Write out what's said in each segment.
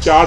4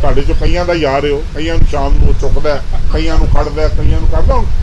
ਤੁਹਾਡੇ ਚੋਂ ਕਈਆਂ ਦਾ ਯਾਰ ਹੋ, ਕਈਆਂ ਨੂੰ ਸ਼ਾਮ ਨੂੰ ਚੁੱਕਦਾ, ਕਈਆਂ ਨੂੰ ਖੜਦਾ, ਕਈਆਂ ਨੂੰ ਕਰਦਾ।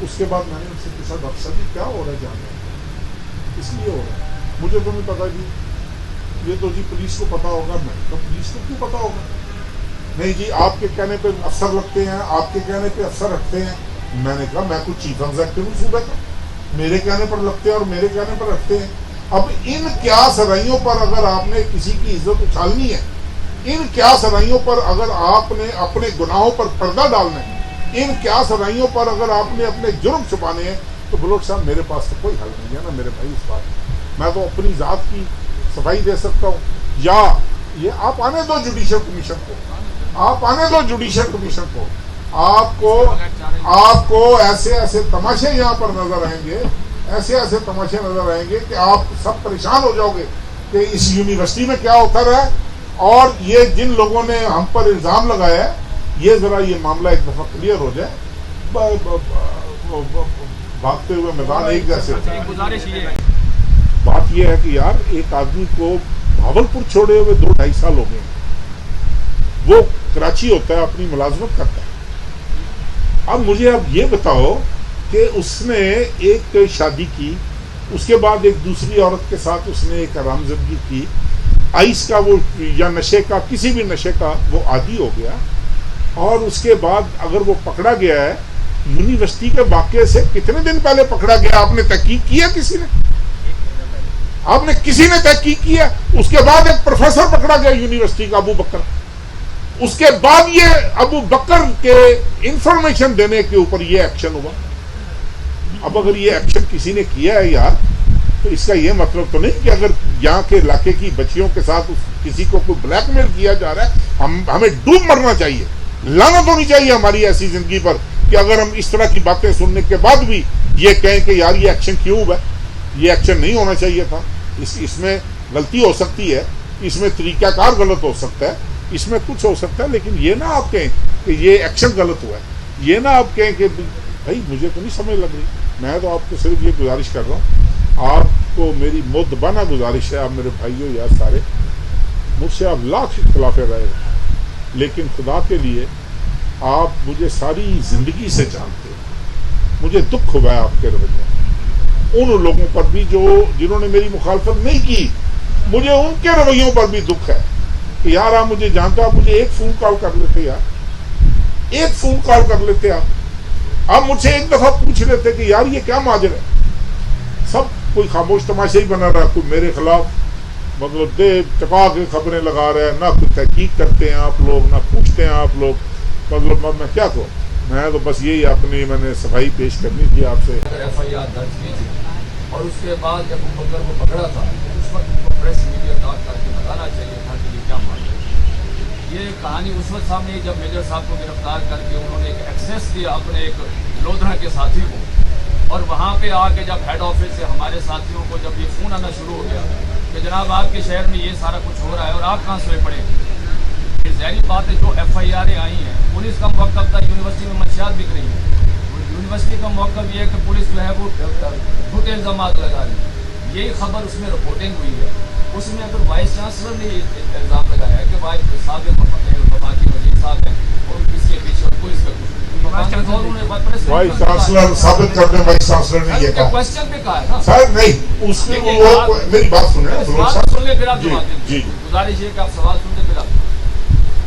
اس کے بعد میں نے ان سے پوچھا ڈاکٹر صاحب یہ کیا ہو رہا ہے جامعہ اس لیے ہو رہا ہے مجھے تو نہیں پتا جی یہ تو جی پولیس کو پتا ہوگا میں تو پولیس کو کیوں پتا ہوگا نہیں جی آپ کے کہنے پہ افسر لگتے ہیں آپ کے کہنے پہ افسر رکھتے ہیں میں نے کہا میں کچھ چیف ایگزیکٹو ہوں صوبے کا میرے کہنے پر لگتے ہیں اور میرے کہنے پر رکھتے ہیں اب ان کیا سرائیوں پر اگر آپ نے کسی کی عزت اچھالنی ہے ان کیا سرائیوں پر اگر آپ نے اپنے گناہوں پر پردہ ڈالنا ہے ان کیا سرائیوں پر اگر آپ نے اپنے جرم چھپانے ہیں تو بلوچ صاحب میرے پاس تو کوئی حل نہیں ہے نا میرے بھائی اس بات میں تو اپنی ذات کی صفائی دے سکتا ہوں یا یہ آپ آنے دو جوڈیشل کمیشن کو آپ آنے دو جوڈیشل کمیشن کو آپ کو ایسے تماشے یہاں پر نظر آئیں گے ایسے تماشے نظر آئیں گے کہ آپ سب پریشان ہو جاؤ گے کہ اس یونیورسٹی میں کیا ہوتا رہا ہے اور یہ جن لوگوں نے ہم پر الزام لگایا ہے یہ ذرا یہ معاملہ ایک دفعہ کلیئر ہو جائے بھاگتے ہوئے میدان ایک جیسے بات یہ ہے کہ یار ایک آدمی کو بھاولپور چھوڑے ہوئے 2-2.5 سال ہو گئے وہ کراچی ہوتا ہے اپنی ملازمت کرتا ہے اب مجھے اب یہ بتاؤ کہ اس نے ایک شادی کی اس کے بعد ایک دوسری عورت کے ساتھ اس نے ایک آرام زندگی کی آئس کا وہ یا نشے کا کسی بھی نشے کا وہ عادی ہو گیا اور اس کے بعد اگر وہ پکڑا گیا ہے یونیورسٹی کے واقعے سے کتنے دن پہلے پکڑا گیا آپ نے تحقیق کی ہے کسی نے آپ نے کسی نے تحقیق کی ہے اس کے بعد ایک پروفیسر پکڑا گیا یونیورسٹی کا ابو بکر اس کے بعد یہ ابو بکر کے انفارمیشن دینے کے اوپر یہ ایکشن ہوا اب اگر یہ ایکشن کسی نے کیا ہے یار تو اس کا یہ مطلب تو نہیں کہ اگر یہاں کے علاقے کی بچیوں کے ساتھ کسی کو کوئی بلیک میل کیا جا رہا ہے ہمیں ڈوب مرنا چاہیے لعنت ہونی چاہیے ہماری ایسی زندگی پر کہ اگر ہم اس طرح کی باتیں سننے کے بعد بھی یہ کہیں کہ یار یہ ایکشن کیوں ہوا یہ ایکشن نہیں ہونا چاہیے تھا اس میں غلطی ہو سکتی ہے اس میں طریقہ کار غلط ہو سکتا ہے اس میں کچھ ہو سکتا ہے لیکن یہ نہ آپ کہیں کہ یہ ایکشن غلط ہوا ہے یہ نہ آپ کہیں کہ بھائی مجھے تو نہیں سمجھ لگ رہی میں تو آپ کو صرف یہ گزارش کر رہا ہوں آپ کو میری مؤدبانہ گزارش ہے آپ میرے بھائیوں یا سارے مجھ سے آپ لاکھ اختلاف رائے لیکن خدا کے لیے آپ مجھے ساری زندگی سے جانتے ہیں مجھے دکھ ہوا ہے آپ کے رویے ان لوگوں پر بھی جنہوں نے میری مخالفت نہیں کی مجھے ان کے رویوں پر بھی دکھ ہے کہ یار آپ مجھے جانتے آپ مجھے ایک فون کال کر لیتے یار ایک فون کال کر لیتے آپ مجھ سے ایک دفعہ پوچھ لیتے کہ یار یہ کیا ماجرا ہے سب کوئی خاموش تماشا ہی بنا رہا کوئی میرے خلاف مطلب دے چپا کے خبریں لگا رہا ہے نہ کوئی تحقیق کرتے ہیں آپ لوگ نہ پوچھتے ہیں آپ لوگ مطلب میں کیا کہوں میں تو بس یہی اپنی میں نے صفائی پیش کرنی تھی آپ سے ایف آئی آر درج کی تھی اور اس کے بعد جب ابو بکر کو پکڑا تھا اس وقت کو پریس میڈیا ٹاک کر کے بتانا چاہیے تھا کہ یہ کیا معاملہ ہے یہ کہانی اس وقت سامنے آئی جب میجر صاحب کو گرفتار کر کے انہوں نے ایک ایکسیس دیا اپنے ایک لودھا کے ساتھی کو اور وہاں پہ آ کے جب ہیڈ آفس سے ہمارے ساتھیوں کو جب یہ فون آنا شروع ہو گیا کہ جناب آپ کے شہر میں یہ سارا کچھ ہو رہا ہے اور آپ کہاں سوئے پڑے ظاہری بات ہے جو ایف آئی آریں آئی ہیں پولیس کا موقف تھا یونیورسٹی میں منشیات بک رہی ہیں یونیورسٹی کا موقف یہ ہے کہ پولیس جو ہے وہ جھوٹے الزامات لگا رہی ہے یہی خبر اس میں رپورٹنگ ہوئی ہے اس میں اگر وائس چانسلر نے الزام لگایا ہے کہ وائس صاحب وفاقی وزیر صاحب ہیں اور اس کے پیچھے پولیس کا وائس چانسلر ثابت کر دیں وائس چانسلر نے یہ کہا کوشچن پہ کہا ہے نا سر نہیں اس کے میری بات سنیں سوال سن لیں پھر آپ جواب دیں گزارش ہے کہ آپ سوال سن لیں پھر آپ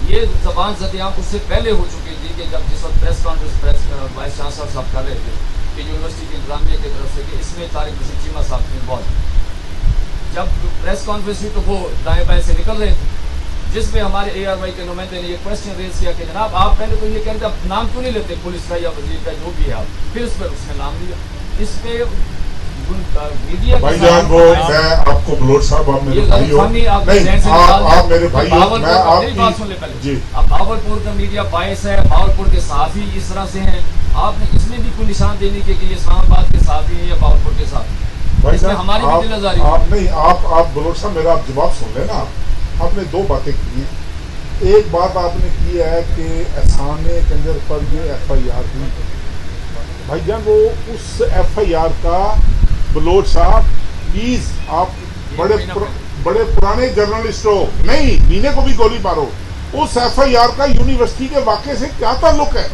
یہ زبان زدیاں اس سے پہلے ہو چکی تھی کہ جب جس وقت پریس کانفرنس وائس چانسلر صاحب کر رہے تھے کہ یونیورسٹی کی انتظامیہ کی طرف سے کہ اس میں طارق رشید چیمہ صاحب نے بہت جب پریس کانفرنس ہوئی تو وہ دائیں بائیں سے نکل رہے تھے جس میں ہمارے اے آر وائی کے نمائندے نے یہ کوشچن ریز کیا کہ جناب آپ پہلے تو یہ کہتے ہیں نام کیوں نہیں لیتے پولیس کا یا وزیر کا جو بھی ہے آپ پھر اس پر اس نے نام لیا اس پہ میڈیا بھائی جان وہ میں آپ کو بلوچ صاحب آپ میرے بھائی ہو نہیں آپ میرے بھائی ہو میں آپ کی بات سن لے پہلے اب بھاولپور کا میڈیا باعث ہے بھاولپور کے صحافی اس طرح سے ہیں آپ نے اس میں بھی کوئی نشان دینے کے کہ یہ اسلام آباد کے صحافی ہیں یا بھاولپور کے صحافی بھائی جان ہماری بھی دل آزاری آپ نہیں آپ بلوچ صاحب میرا آپ جواب سن لیں نا آپ نے دو باتیں کی ہیں ایک بات آپ نے کی ہے کہ احسان کنجر پر یہ ایف آئی آر ہوئی بھائی جان وہ اس ایف آئی آر کا بلوچ صاحب پلیز آپ بڑے پرانے جرنلسٹ ہو نہیں مینے کو بھی گولی مارو اس ایف آئی آر کا یونیورسٹی کے واقعے سے کیا تعلق ہے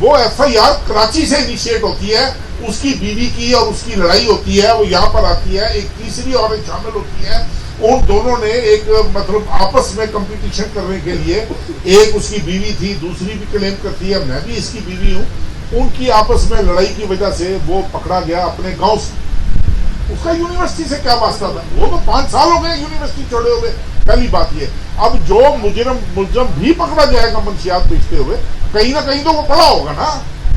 وہ ایف آئی آر کراچی سے انیشیٹ ہوتی ہے اس کی بیوی کی اور اس کی لڑائی ہوتی ہے, وہ یہاں پر آتی ہے, ایک تیسری عورت شامل ہوتی ہے, ان دونوں نے ایک مطلب آپس میں کمپٹیشن کرنے کے لیے, ایک اس کی بیوی تھی, دوسری بھی کلیم کرتی ہے میں بھی اس کی بیوی ہوں, ان کی آپس میں لڑائی کی وجہ سے وہ پکڑا گیا اپنے گاؤں سے. اس کا یونیورسٹی سے کیا واسطہ تھا؟ وہ تو 5 سال ہو گئے یونیورسٹی چھوڑے ہوئے. پہلی بات یہ, اب جو ملزم بھی پکڑا جائے گا منشیات بیچتے ہوئے, کہیں نہ کہیں تو وہ پڑھا ہوگا نا,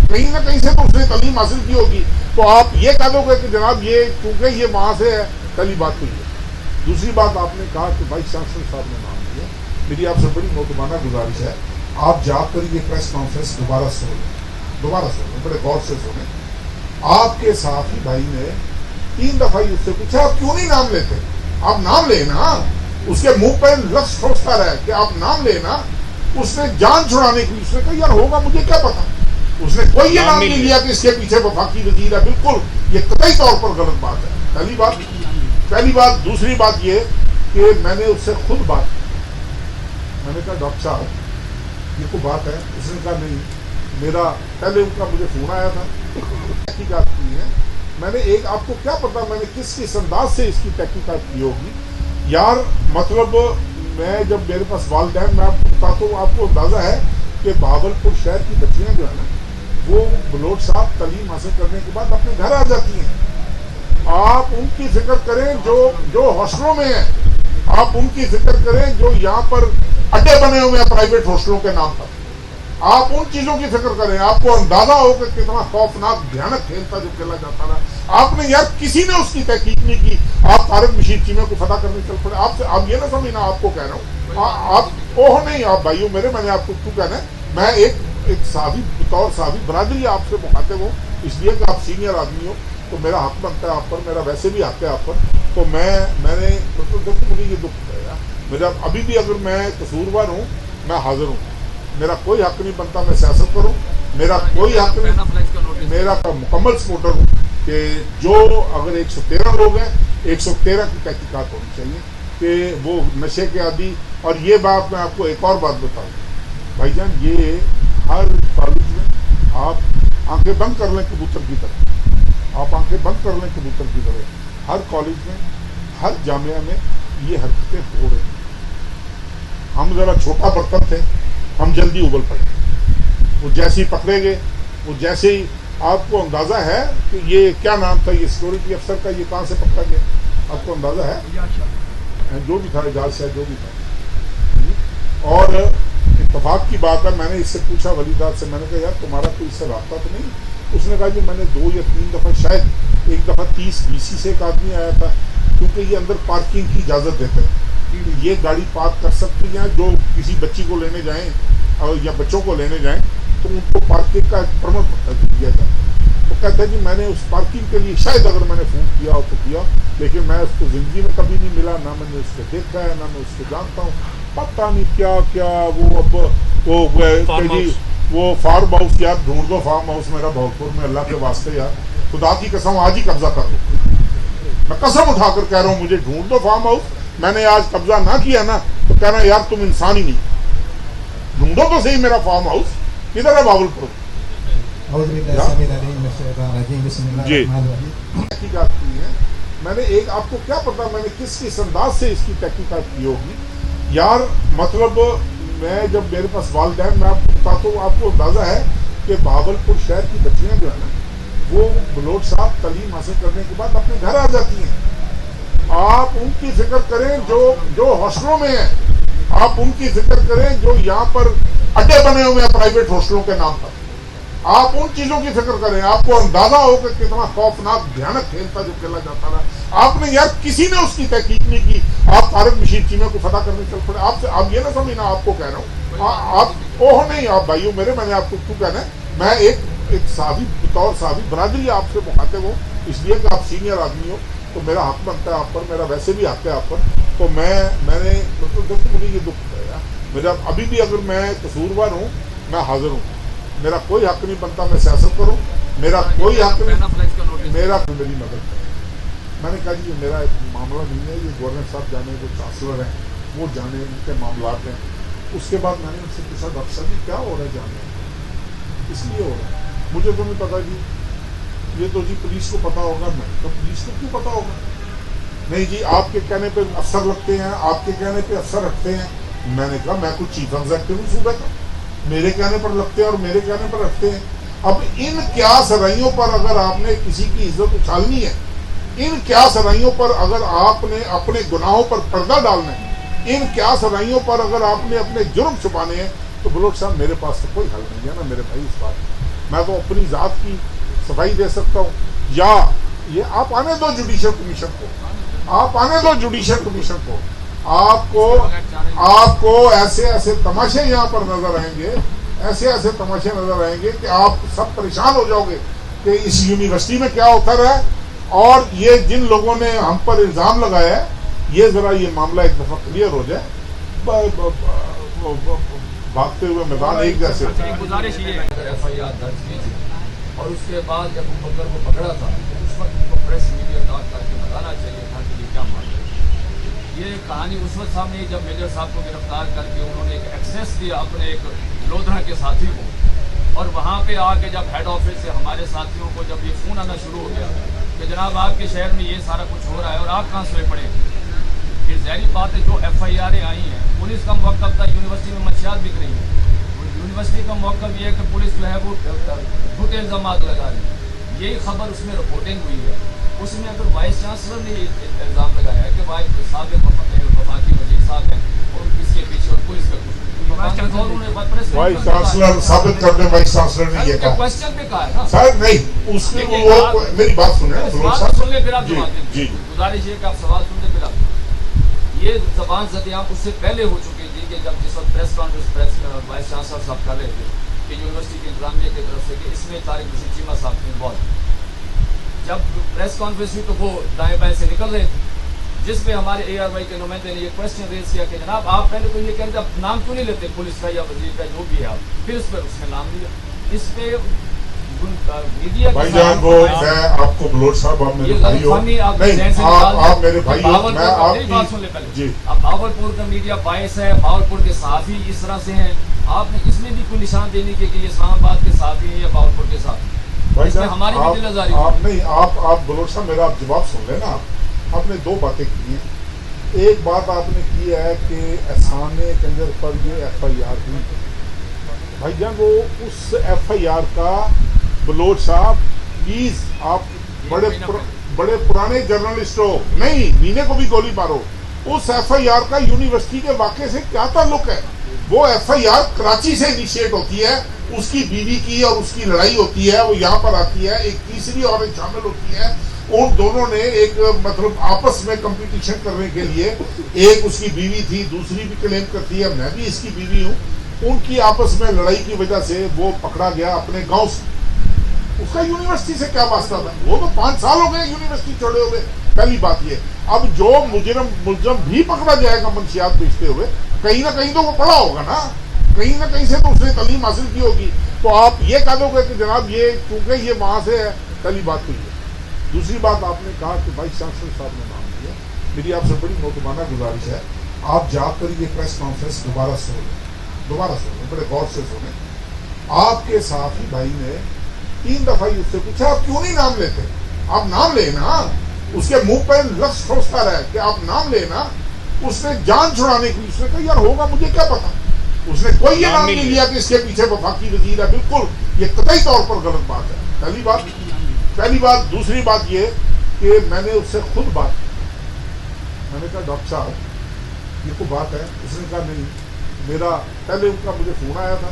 کہیں نہ کہیں سے تو اس نے تعلیم حاصل کی ہوگی. تو آپ یہ کہہ دو گے کہ جناب یہ کیونکہ یہ وہاں سے ہے. پہلی بات تو یہ. دوسری بات آپ نے کہا کہ وائس چانسلر صاحب نے نام لیا. میری آپ سے بڑی محترمانہ گزارش ہے, آپ جا کر یہ پریس کانفرنس دوبارہ سنیں, بڑے غور سے سنیں. آپ کے صحافی بھائی نے 3 دفعہ اس سے پوچھا آپ کیوں نہیں نام لیتے, آپ نام لیں نا. اس کے منہ پہ لفظ سوچتا رہا کہ آپ نام لیں نا. اس نے جان چھڑانے کے لیے اس نے کہا یار ہوگا مجھے کیا پتا. اس نے کوئی یہ نام نہیں لیا کہ اس کے پیچھے وفاقی وزیر ہے. بالکل یہ قطعی طور پر غلط بات ہے. پہلی بات. دوسری بات یہ کہ میں نے اس سے خود بات کی. میں نے کہا ڈاکٹر صاحب یہ کوئی بات ہے؟ اس نے کہا نہیں, میرا پہلے ان کا مجھے فون آیا تھا, تحقیقات کی ہے. میں نے ایک, آپ کو کیا پتا میں نے کس انداز سے اس کی تحقیقات کی ہوگی یار. مطلب میں جب میرے پاس والدین, میں آپ کو بتاتا ہوں, آپ کو اندازہ ہے کہ بہاولپور شہر کی بچیاں جو ہے نا وہ بلوچ صاحب تعلیم حاصل کرنے کے بعد اپنے گھر آ جاتی ہیں. آپ ان کی فکر کریں جو ہاسٹلوں میں ہیں, آپ ان کی فکر کریں جو یہاں پر اڈے بنے ہوئے ہیں پرائیویٹ ہاسٹلوں کے نام پر. آپ ان چیزوں کی فکر کریں. آپ کو اندازہ ہو کہ کتنا خوفناک بھیانک کھیل تھا جو کھیلا جاتا رہا. آپ نے یار کسی نے اس کی تحقیق نہیں کی. آپ طارق مشیر چیمے کو فتح کرنے چل پڑے. آپ یہ نہ سمجھنا آپ کو کہہ رہا ہوں, آپ اوہ نہیں, آپ بھائیوں میرے, میں نے آپ کو کیوں کہنا ہے, میں ایک صحافی بطور صحافی برادری آپ سے مخاطب ہوں, اس لیے کہ آپ سینئر آدمی ہو تو میرا حق بنتا ہے آپ پر, میرا ویسے بھی حق ہے آپ پر. تو میں نے مطلب مجھے یہ دکھ ہے یار, میرا ابھی بھی اگر میں قصوروار ہوں میں حاضر ہوں. میرا کوئی حق نہیں بنتا میں سیاست کروں. میرا کوئی حق نہیں, میرا مکمل سپورٹر ہوں کہ جو اگر 113 لوگ ہیں 113 کی تحقیقات ہونی چاہیے کہ وہ نشے کے عادی. اور یہ بات میں آپ کو ایک اور بات بتاؤں بھائی جان, یہ ہر کالج میں آپ آنکھیں بند کر لیں کبوتر کی طرح, آپ آنکھیں بند کر لیں کبوتر کی طرح, ہر کالج میں ہر جامعہ میں یہ حرکتیں ہو رہی ہیں. ہم ذرا چھوٹا برتن تھے, ہم جلدی ابل پڑے. وہ جیسے ہی پکڑے گئے, وہ جیسے ہی, آپ کو اندازہ ہے کہ یہ کیا نام تھا یہ سیکورٹی افسر کا, یہ کہاں سے پکڑا گیا؟ آپ کو اندازہ ہے؟ جو بھی تھا, اعجاز شاید جو بھی تھا. اور اتفاق کی بات ہے, میں نے اس سے پوچھا ولیدات سے, میں نے کہا یار تمہارا کوئی اس سے رابطہ تو نہیں؟ اس نے کہا جی میں نے 2 یا 3 دفعہ, شاید ایک دفعہ 30 BC سے ایک آدمی آیا تھا, کیونکہ یہ اندر پارکنگ کی اجازت دیتے ہیں, یہ گاڑی پارک کر سکتی ہیں جو کسی بچی کو لینے جائیں یا بچوں کو لینے جائیں تو ان کو پارکنگ کا پرمٹ دیا جاتا ہے. تو کہتا ہے جی میں نے اس پارکنگ کے لیے شاید اگر میں نے فون کیا ہو تو کیا, لیکن میں اس کو زندگی میں کبھی نہیں ملا, نہ میں نے اس کو دیکھا ہے, نہ میں اس کو جانتا ہوں. پتہ نہیں کیا وہ اب وہ فارم ہاؤس یار ڈھونڈ دو, فارم ہاؤس میرا بہاولپور میں, اللہ کے واسطے یار خدا کی قسم آج ہی قبضہ کر دو. میں قسم اٹھا کر کہہ رہا ہوں مجھے ڈھونڈ دو فارم ہاؤس. میں نے آج قبضہ نہ کیا نا تو کہنا یار تم انسان ہی نہیں. ڈھونڈو تو صحیح میرا فارم ہاؤس کدھر ہے بہاولپور. جی تحقیقات کی ہے میں نے ایک, آپ کو کیا پتا میں نے کس انداز سے اس کی تحقیقات کی ہوگی یار. مطلب میں جب میرے پاس والدین, میں آپ کو بتاتا ہوں, آپ کو اندازہ ہے کہ بہاولپور شہر کی بچیاں جو ہے نا وہ بلوچ صاحب تعلیم حاصل کرنے کے بعد اپنے گھر آ جاتی ہیں. آپ ان کی فکر کریں جو ہاسٹلوں میں ہیں, آپ ان کی فکر کریں جو یہاں پر اڈے بنے ہوئے ہیں پرائیویٹ ہاسٹلوں کے نام پر. آپ ان چیزوں کی فکر کریں. آپ کو اندازہ ہو کہ کتنا خوفناک بھیانک کھیل تھا جو کھیلا جاتا رہا. آپ نے یار کسی نے اس کی تحقیق نہیں کی. آپ طارق مشیر چیمے کو فتح کرنے چل پڑے. آپ یہ نہ سمجھنا آپ کو کہہ رہا ہوں, آپ اوہ نہیں, آپ بھائیوں میرے, میں نے آپ کو کیوں کہنا ہے, میں ایک صحافی بطور صحافی برادری آپ سے مخاطب ہوں, اس لیے کہ آپ سینئر آدمی ہو تو میرا حق بنتا ہے آپ پر, میرا ویسے بھی حق ہے آپ پر. تو میں نے مطلب مجھے یہ دکھ ہے یار, میرا ابھی بھی اگر میں قصوروار ہوں میں حاضر ہوں. میرا کوئی حق نہیں بنتا میں سیاست کروں. میرا کوئی حق نہیں, میرا میری مدد ہے. میں نے کہا جی میرا ایک معاملہ نہیں ہے, یہ گورنر صاحب جانے جو چانسلر ہیں وہ جانے, ان کے معاملات ہیں. اس کے بعد میں نے ان سے پوچھا ڈاکٹر صاحب جی کیا ہو رہا ہے جانے, اس لیے ہو رہا ہے, مجھے تو نہیں پتا جی. یہ تو جی پولیس کو پتا ہوگا. میں تو پولیس کو کیوں پتا ہوگا؟ نہیں جی آپ کے کہنے پہ افسر لگتے ہیں, آپ کے کہنے پہ افسر رکھتے ہیں. میں نے کہا میں کچھ چیف ایگزیکٹو ہوں صوبے کا, میرے کہنے پر لگتے ہیں اور میرے کہنے پر رکھتے ہیں. اب ان کیا سرائیوں پر اگر آپ نے کسی کی عزت اچھالنی ہے, ان کیا سرائیوں پر اگر آپ نے اپنے گناہوں پر پردہ ڈالنا ہے, ان کیا سرائیوں پر اگر آپ نے اپنے جرم چھپانے ہیں, تو بلوچ صاحب میرے پاس تو کوئی حل نہیں ہے نا میرے بھائی اس بات. میں تو اپنی ذات کی صفائی دے سکتا ہوں, یا یہ آپ آنے دو جوڈیشل کمیشن کو, آپ آنے دو جوڈیشل کمیشن کو. آپ کو ایسے ایسے تماشے یہاں پر نظر آئیں گے, ایسے ایسے تماشے نظر آئیں گے کہ آپ سب پریشان ہو جاؤ گے کہ اس یونیورسٹی میں کیا ہوتا رہا ہے. اور یہ جن لوگوں نے ہم پر الزام لگایا ہے, یہ ذرا یہ معاملہ ایک دفعہ کلیئر ہو جائے. بھاگتے ہوئے میدان ایک جیسے ہوتا ہے. گزارش یہ ایف آئی آر درج کی تھی, اور اس کے بعد جب بکر کو پکڑا تھا اس وقت ان کو پریس میڈیا ٹاک کر کے بتانا چاہیے تھا کہ یہ کیا معاملہ ہے. یہ کہانی اس وقت سامنے جب میجر صاحب کو گرفتار کر کے انہوں نے ایک ایکسیس دیا اپنے ایک لودھا کے ساتھی کو, اور وہاں پہ آ کے جب ہیڈ آفس سے ہمارے ساتھیوں کو جب یہ فون آنا شروع ہو گیا کہ جناب آپ کے شہر میں یہ سارا کچھ ہو رہا ہے اور آپ کہاں سوئے پڑے. یہ ظاہری بات ہے جو ایف آئی آریں آئی ہیں, پولیس کا موقف تھا یونیورسٹی میں منشیات بک رہی ہیں, یونیورسٹی کا موقف یہ ہے کہ پولیس جو ہے وہ جھوٹے الزامات لگا رہی ہے. یہی خبر اس میں رپورٹنگ ہوئی ہے. اس میں اگر وائس چانسلر نے الزام لگایا ہے کہ سابق وفاقی وزیر صاحب ہیں اور اس کے پیچھے اور پولیس کا کچھ, وائس چانسلر ثابت کر دیں, وائس چانسلر نے یہ کہا. کوشچن پہ کہا ہے نا سر نہیں, اس میں وہ میری بات سنیں بلوچ صاحب. سن لیں پھر آپ جواب دیں. جی گزارش یہ کہ آپ سوال سن لیں پھر آپ. یہ زبان زدیاں اس سے پہلے ہو چکی تھی کہ جب جس وقت پریس کانفرنس وائس چانسلر صاحب کر رہے تھے کہ یونیورسٹی کے انتظامیہ کی طرف سے کہ اس میں طارق بشیر چیمہ صاحب کے انوالو. جب پریس کانفرنس ہوئی تو وہ دائیں بائیں سے نکل رہے تھے, جس پہ ہمارے اے آر وائی کے نمائندے نے یہ کوشچن ریز کیا کہ جناب آپ پہلے تو یہ کہہ رہے تھے آپ نام کیوں نہیں لیتے پولیس کا یا وزیر کا جو بھی ہے آپ, پھر اس پر اس نے نام لیا. اس پہ میڈیا بھائی جان وہ میں آپ کو بلوچ صاحب آپ میرے بھائی ہو, نہیں آپ میرے بھائی ہو, میں آپ کی جی. اب بھاولپور کا میڈیا باعث ہے, بھاولپور کے صحافی اس طرح سے ہیں, آپ نے اس میں بھی کوئی نشان دینے کے کہ یہ اسلام آباد کے صحافی ہیں یا بھاولپور کے صحافی. بھائی جان آپ نہیں آپ بلوچ صاحب میرا آپ جواب سن لیں نا. آپ نے دو باتیں کی ہیں. ایک بات آپ نے کی ہے کہ احسان کنجر پر یہ ایف آئی آر ہوئی. بھائی جان وہ اس ایف آئی آر کا بلوچ صاحب پلیز آپ بڑے پرانے جرنلسٹ ہو, نہیں مینے کو بھی گولی مارو, اس ایف آئی آر کا یونیورسٹی کے واقعے سے کیا تعلق ہے؟ وہ ایف آئی آر کراچی سے انیشیٹ ہوتی ہے, اس کی بیوی کی اور اس کی لڑائی ہوتی ہے, وہ یہاں پر آتی ہے, ایک تیسری عورت شامل ہوتی ہے, ان دونوں نے ایک مطلب آپس میں کمپٹیشن کرنے کے لیے, ایک اس کی بیوی تھی, دوسری بھی کلیم کرتی ہے میں بھی اس کی بیوی ہوں, ان کی آپس میں لڑائی کی وجہ سے وہ پکڑا گیا اپنے گاؤں سے. اس کا یونیورسٹی سے کیا واسطہ تھا؟ وہ تو 5 سال ہو گئے یونیورسٹی چھوڑے ہوئے. پہلی بات یہ, اب جو ملزم بھی پکڑا جائے گا منشیات بیچتے ہوئے, کہیں نہ کہیں تو وہ پڑھا ہوگا نا, کہیں نہ کہیں سے تو اس نے تعلیم حاصل کی ہوگی. تو آپ یہ کہہ دو گے کہ جناب یہ چونکہ یہ وہاں سے ہے, پہلی بات ہوئی ہے. دوسری بات آپ نے کہا کہ وائس چانسلر صاحب نے نام دیا. میری آپ سے بڑی محترمانہ گزارش ہے, آپ جا کر یہ پریس کانفرنس دوبارہ سنیں, بڑے غور سے سنیں. آپ کے ساتھی بھائی نے 3 دفعہ اس سے پوچھا آپ کیوں نہیں نام لیتے, آپ نام لیں نا. اس کے منہ پہ لفظ ٹھوستا رہا کہ آپ نام لینا. اس نے جان چھڑانے کی, اس نے کہا یار ہوگا مجھے کیا پتا, اس نے کوئی یہ نام نہیں لیا کہ اس کے پیچھے وفاقی وزیر ہے. بالکل یہ قطعی طور پر غلط بات ہے, پہلی بات. دوسری بات یہ کہ میں نے اس سے خود بات کی, میں نے کہا ڈاکٹر صاحب یہ کوئی بات ہے؟ اس نے کہا نہیں, میرا پہلے ان کا مجھے فون آیا تھا